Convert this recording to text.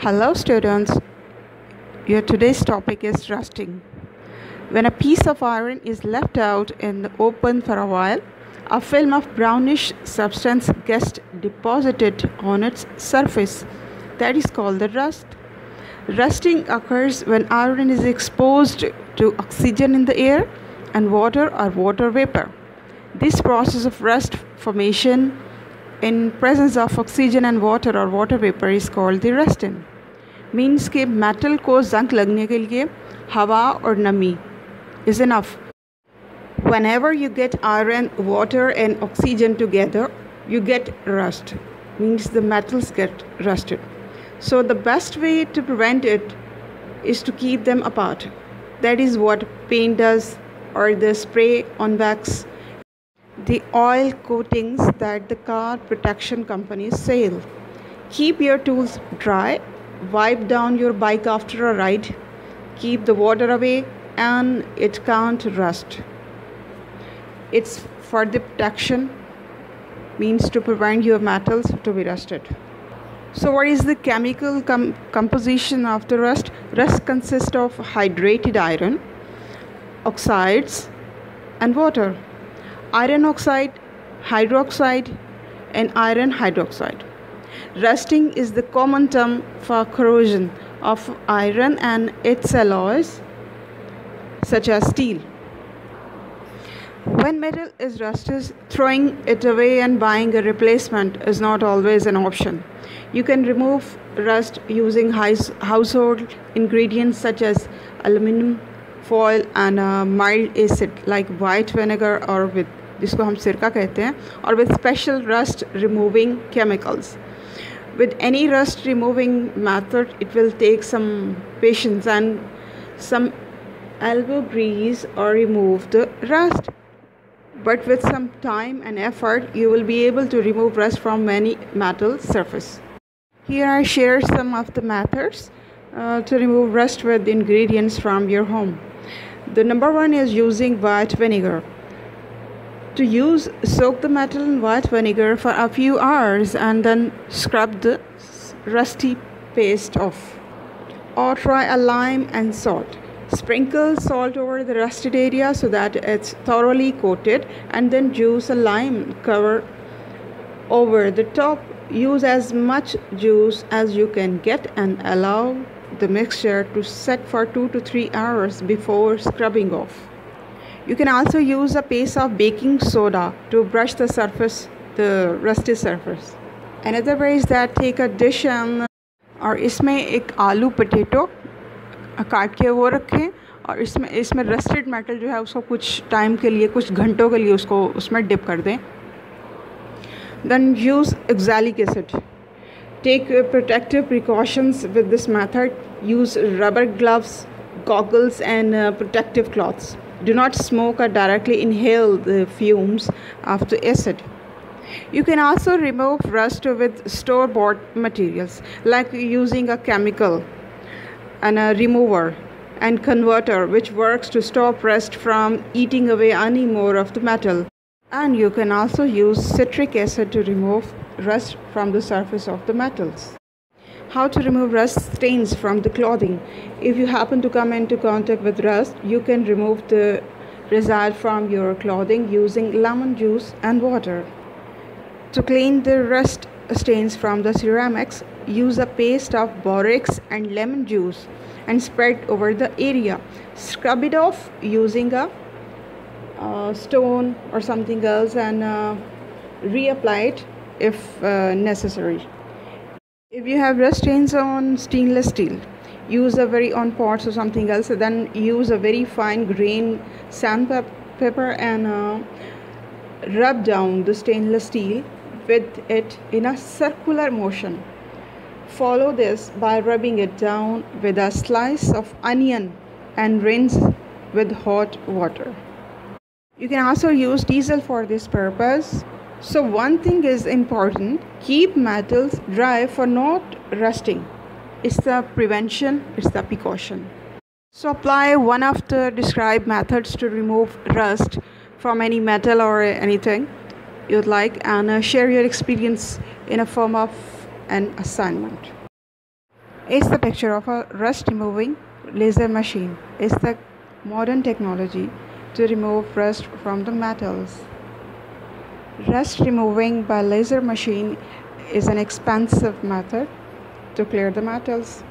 Hello students, your today's topic is rusting. When a piece of iron is left out in the open for a while, a film of brownish substance gets deposited on its surface. That is called the rust. Rusting occurs when iron is exposed to oxygen in the air and water or water vapor. This process of rust formation in presence of oxygen and water or water vapor is called the rusting. Means कि metal को जंग लगने के लिए हवा और नमी is enough. Whenever you get iron, water and oxygen together, you get rust. Means the metals get rusted. So the best way to prevent it is to keep them apart. That is what paint does, or the spray on wax, the oil coatings that the car protection companies sell. Keep your tools dry. Wipe down your bike after a ride, keep the water away, and it can't rust. It's for the protection, means to prevent your metals to be rusted. So what is the chemical composition of the rust? Rust consists of hydrated iron, oxides, and water. Iron oxide, hydroxide, and iron hydroxide. Rusting is the common term for corrosion of iron and its alloys, such as steel. When metal is rusted, throwing it away and buying a replacement is not always an option. You can remove rust using household ingredients such as aluminum foil and a mild acid like white vinegar, or with जिसको हम सिरका कहते हैं, or with special rust removing chemicals. With any rust removing method, it will take some patience and some elbow grease or remove the rust. But with some time and effort, you will be able to remove rust from any metal surface. Here I share some of the methods to remove rust with ingredients from your home. The number one is using white vinegar. To use, soak the metal in white vinegar for a few hours and then scrub the rusty paste off. Or try a lime and salt. Sprinkle salt over the rusted area so that it's thoroughly coated, and then juice a lime cover over the top. Use as much juice as you can get and allow the mixture to set for 2 to 3 hours before scrubbing off. You can also use a paste of baking soda to brush the surface, the rusty surface. Another way is that take a dish and और इसमें एक आलू potato काट के वो रखें, और इसमें रस्टेड मेटल जो है उसको कुछ टाइम के लिए, कुछ घंटों के लिए उसको उसमें डिप कर दें. Then use oxalic acid. Take protective precautions with this method. Use rubber gloves, goggles, and protective cloths. Do not smoke or directly inhale the fumes of the acid. You can also remove rust with store-bought materials, like using a chemical and a remover and converter, which works to stop rust from eating away any more of the metal. And you can also use citric acid to remove rust from the surface of the metals. How to remove rust stains from the clothing? If you happen to come into contact with rust, you can remove the result from your clothing using lemon juice and water. To clean the rust stains from the ceramics, use a paste of borax and lemon juice and spread over the area. Scrub it off using a stone or something else, and reapply it if necessary. If you have rust stains on stainless steel, use a on pots or something else, then use a very fine grain sandpaper and rub down the stainless steel with it in a circular motion. Follow this by rubbing it down with a slice of onion and rinse with hot water. You can also use diesel for this purpose. So one thing is important, keep metals dry for not rusting. It's the prevention, it's the precaution. So apply one of the described methods to remove rust from any metal or anything you'd like, and share your experience in a form of an assignment. is the picture of a rust removing laser machine. Is the modern technology to remove rust from the metals. Rust removing by laser machine is an expensive method to clear the metals.